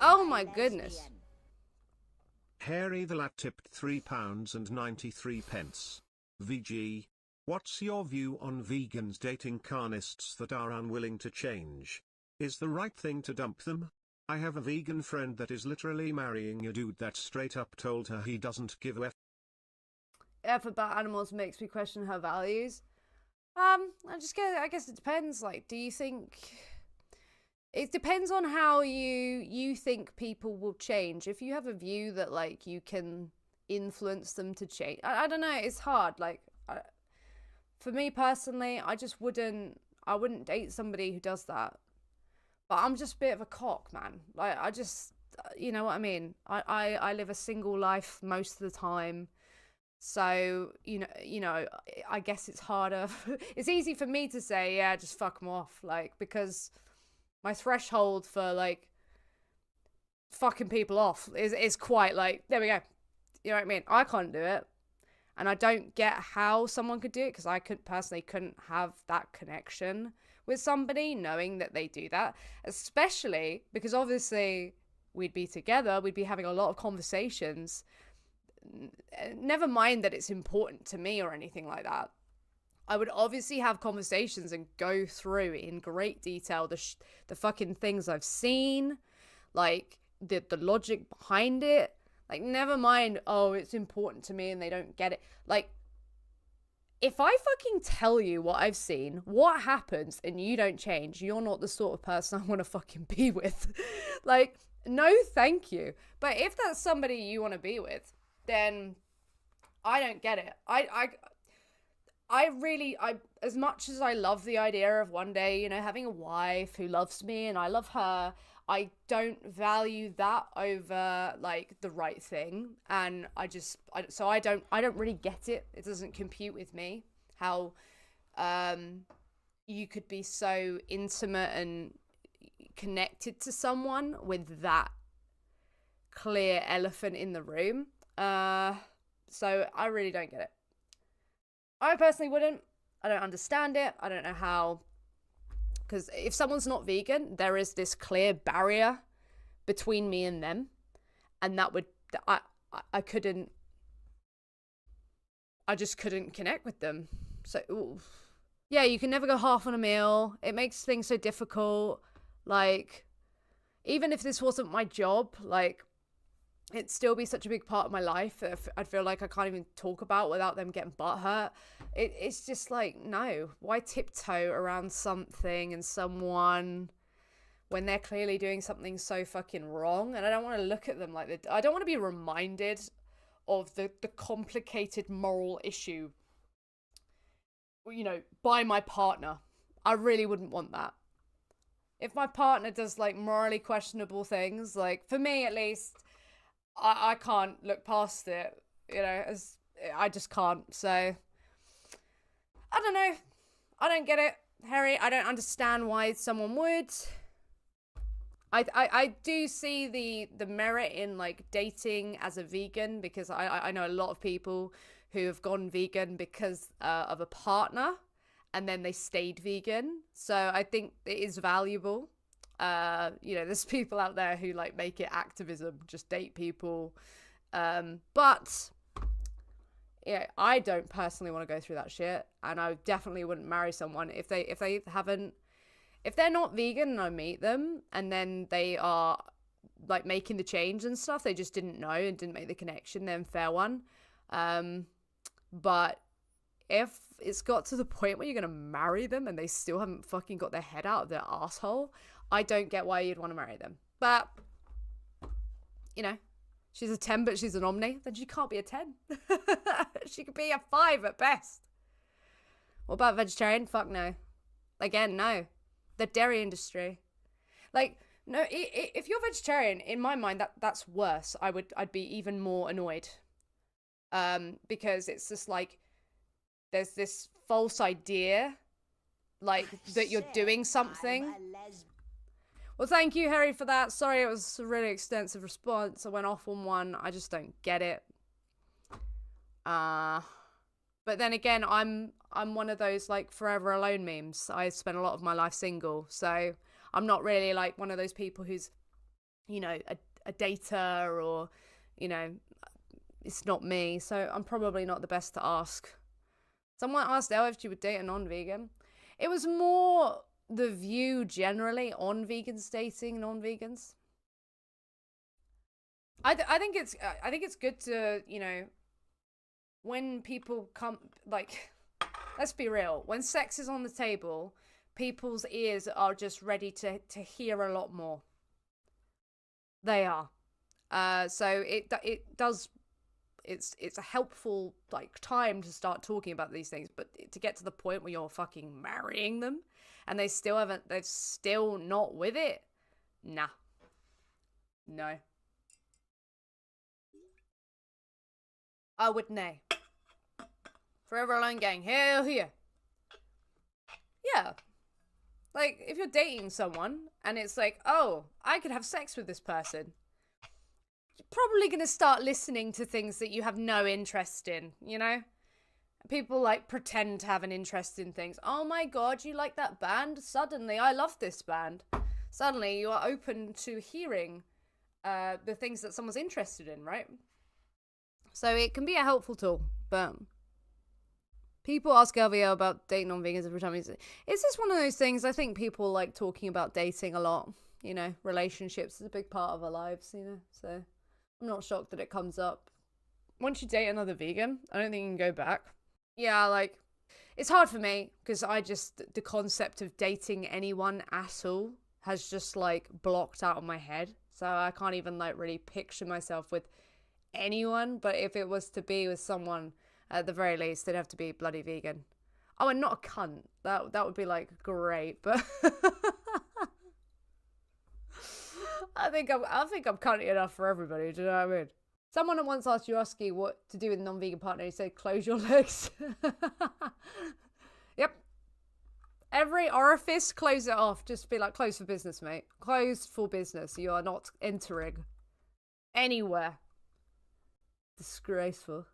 Oh my goodness. Harry the Lad tipped £3.93. VG, what's your view on vegans dating carnists that are unwilling to change? Is the right thing to dump them? I have a vegan friend that is literally marrying a dude that straight up told her he doesn't give a F about animals makes me question her values. I guess it depends. Like, do you think it depends on how you think people will change? If you have a view that like you can influence them to change, I don't know. It's hard. Like, for me personally, I wouldn't date somebody who does that. But I'm just a bit of a cock, man. Like, you know what I mean? I live a single life most of the time. So, you know, I guess it's harder. It's easy for me to say, yeah, just fuck them off. Like, because my threshold for, like, fucking people off is quite, like, there we go. You know what I mean? I can't do it. And I don't get how someone could do it, because I couldn't have that connection with somebody knowing that they do that. Especially because obviously we'd be together, we'd be having a lot of conversations. Never mind that it's important to me or anything like that. I would obviously have conversations and go through in great detail the fucking things I've seen, like the logic behind it. Like, never mind, oh, it's important to me and they don't get it. Like, if I fucking tell you what I've seen, what happens, and you don't change, you're not the sort of person I want to fucking be with. Like, no thank you. But if that's somebody you want to be with, then I don't get it. I really, as much as I love the idea of one day, you know, having a wife who loves me and I love her, I don't value that over like the right thing. And I don't really get it. It doesn't compute with me how you could be so intimate and connected to someone with that clear elephant in the room. So I really don't get it. I personally wouldn't. I don't understand it. I don't know how. Because if someone's not vegan, there is this clear barrier between me and them. And that would, I couldn't, I just couldn't connect with them. So, ooh. Yeah, you can never go half on a meal. It makes things so difficult. Like, even if this wasn't my job, like, it'd still be such a big part of my life. I'd feel like I can't even talk about without them getting butthurt. It's just like, no, why tiptoe around something and someone when they're clearly doing something so fucking wrong? And I don't want to look at them like that. I don't want to be reminded of the complicated moral issue, you know, by my partner. I really wouldn't want that. If my partner does like morally questionable things, like for me at least, I can't look past it, you know, as I just can't. So I don't know. I don't get it, Harry. I don't understand why someone would. I do see the merit in like dating as a vegan, because I know a lot of people who have gone vegan because of a partner and then they stayed vegan. So I think it is valuable. You know, there's people out there who like make it activism, just date people. But yeah, I don't personally want to go through that shit, and I definitely wouldn't marry someone if they're not vegan and I meet them and then they are like making the change and stuff, they just didn't know and didn't make the connection, then fair one. But if it's got to the point where you're gonna marry them and they still haven't fucking got their head out of their asshole, I don't get why you'd want to marry them. But, you know, she's a 10 but she's an omni, then she can't be a 10. She could be a 5 at best. What about vegetarian? Fuck no. Again, no. The dairy industry. Like, no, if you're vegetarian, in my mind, that's worse. I'd be even more annoyed. Because it's just like, there's this false idea, like, that you're doing something. Well, thank you, Harry, for that. Sorry, it was a really extensive response. I went off on one. I just don't get it. But then again, I'm one of those like forever alone memes. I spent a lot of my life single, so I'm not really like one of those people who's, you know, a dater or, you know, it's not me. So I'm probably not the best to ask. Someone asked Elle if she would date a non-vegan. It was more the view generally on vegans dating non-vegans. I think it's good to, you know, when people come, like, let's be real, when sex is on the table, people's ears are just ready to hear a lot more. They are. So it's a helpful like time to start talking about these things, but to get to the point where you're fucking marrying them and they're still not with it, nah. No. I would nay. Forever Alone gang, hell yeah. Yeah. Like, if you're dating someone and it's like, oh, I could have sex with this person, you're probably going to start listening to things that you have no interest in, you know? People, like, pretend to have an interest in things. Oh my god, you like that band? Suddenly, I love this band. Suddenly, you are open to hearing the things that someone's interested in, right? So it can be a helpful tool, but people ask LVO about dating non-vegans every time. It's just one of those things. I think people like talking about dating a lot. You know, relationships is a big part of our lives, you know. So I'm not shocked that it comes up. Once you date another vegan, I don't think you can go back. Yeah, like, it's hard for me because the concept of dating anyone at all has just like blocked out of my head. So I can't even like really picture myself with anyone. But if it was to be with someone, at the very least, they'd have to be bloody vegan. Oh, and not a cunt. That would be like great, but I think I'm cunty enough for everybody. Do you know what I mean? Someone once asked Yoski what to do with a non-vegan partner. He said, "Close your legs." Yep. Every orifice, close it off. Just be like, closed for business, mate. Closed for business. You are not entering anywhere. Disgraceful.